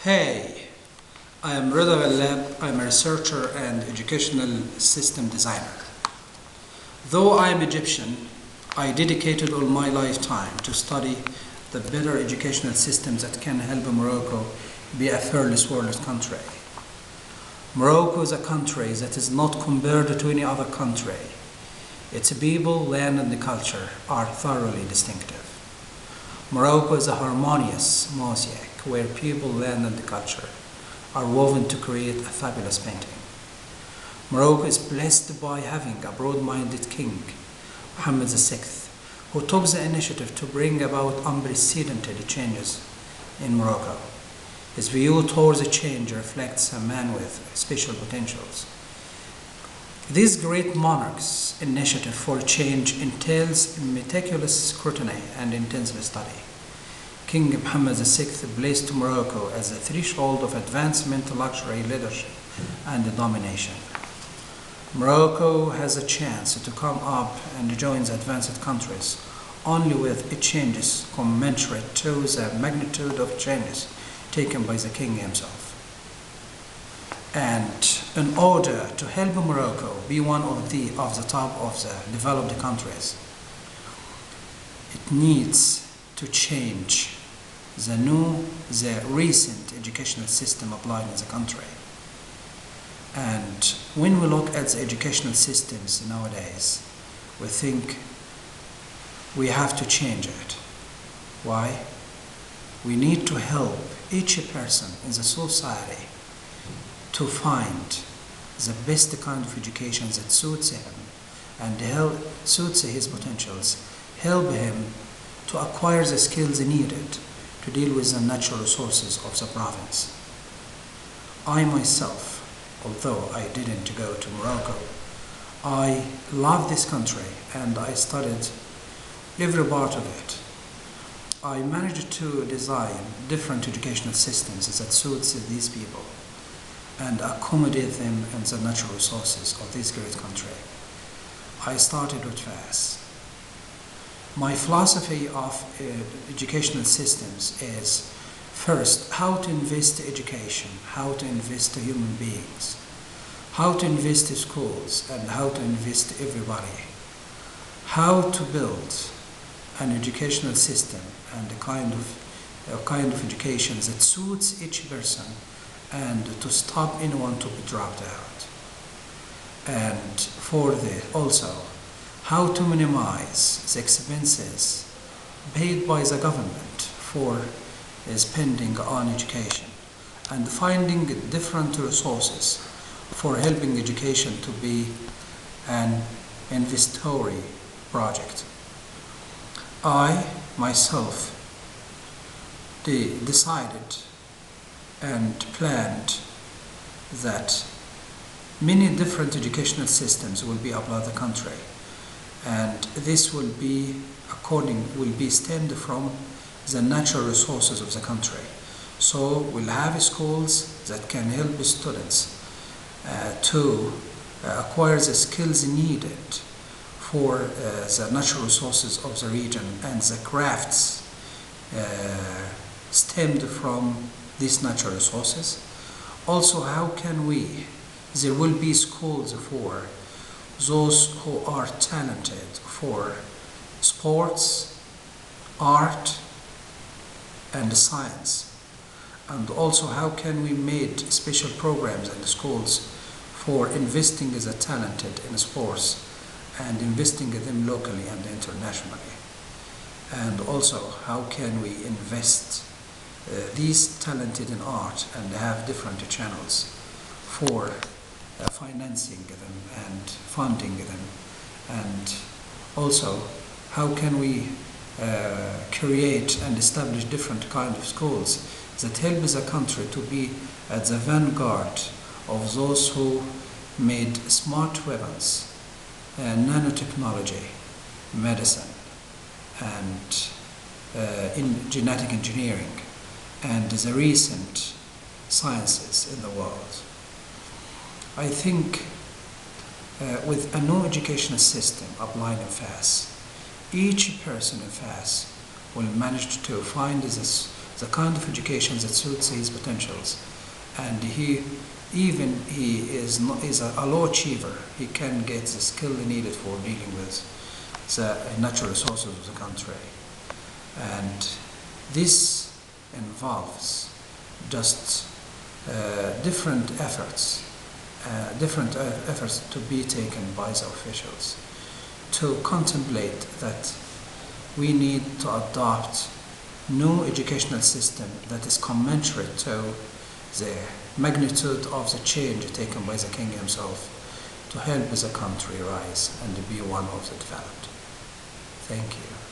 Hey, I am Reda Ghalab. I'm a researcher and educational system designer. Though I am Egyptian, I dedicated all my lifetime to study the better educational systems that can help Morocco be a fearless world country. Morocco is a country that is not compared to any other country. Its people, land, and the culture are thoroughly distinctive. Morocco is a harmonious mosaic where people, land, and the culture are woven to create a fabulous painting. Morocco is blessed by having a broad-minded king, Mohammed VI, who took the initiative to bring about unprecedented changes in Morocco. His view towards the change reflects a man with special potentials. This great monarch's initiative for change entails meticulous scrutiny and intensive study. King Mohammed VI placed Morocco as a threshold of advancement, luxury, leadership, and domination. Morocco has a chance to come up and join the advanced countries only with changes commensurate to the magnitude of changes taken by the king himself. And in order to help Morocco be one of the top of the developed countries, it needs to change the recent educational system applied in the country. And when we look at the educational systems nowadays, we think we have to change it. Why? We need to help each person in the society to find the best kind of education that suits him and suits his potentials, help him to acquire the skills needed to deal with the natural resources of the province. I myself, although I didn't go to Morocco, I love this country and I studied every part of it. I managed to design different educational systems that suits these people and accommodate them in the natural resources of this great country. I started with FES. My philosophy of educational systems is, first, how to invest in education, how to invest in human beings, how to invest in schools, and how to invest in everybody, how to build an educational system and a kind of education that suits each person and to stop anyone to be dropped out. And also, how to minimize the expenses paid by the government for spending on education and finding different resources for helping education to be an investory project. I myself decided and planned that many different educational systems will be applied in the country, and this will be stemmed from the natural resources of the country. So we'll have schools that can help students to acquire the skills needed for the natural resources of the region and the crafts stemmed from these natural resources. Also, there will be schools for those who are talented for sports, art, and science. And also, how can we make special programs in the schools for investing the talented in sports and investing in them locally and internationally. And also, how can we invest these talented in art and have different channels for financing them and funding them. And also, how can we create and establish different kind of schools that help the country to be at the vanguard of those who made smart weapons, nanotechnology, medicine, and in genetic engineering, and the recent sciences in the world. I think with a new educational system applied in FES, each person in FES will manage to find the the kind of education that suits his potentials, and he is a low achiever. He can get the skill needed for dealing with the natural resources of the country, and this involves just different efforts to be taken by the officials to contemplate that we need to adopt new educational system that is commensurate to the magnitude of the change taken by the king himself to help the country rise and be one of the developed. Thank you.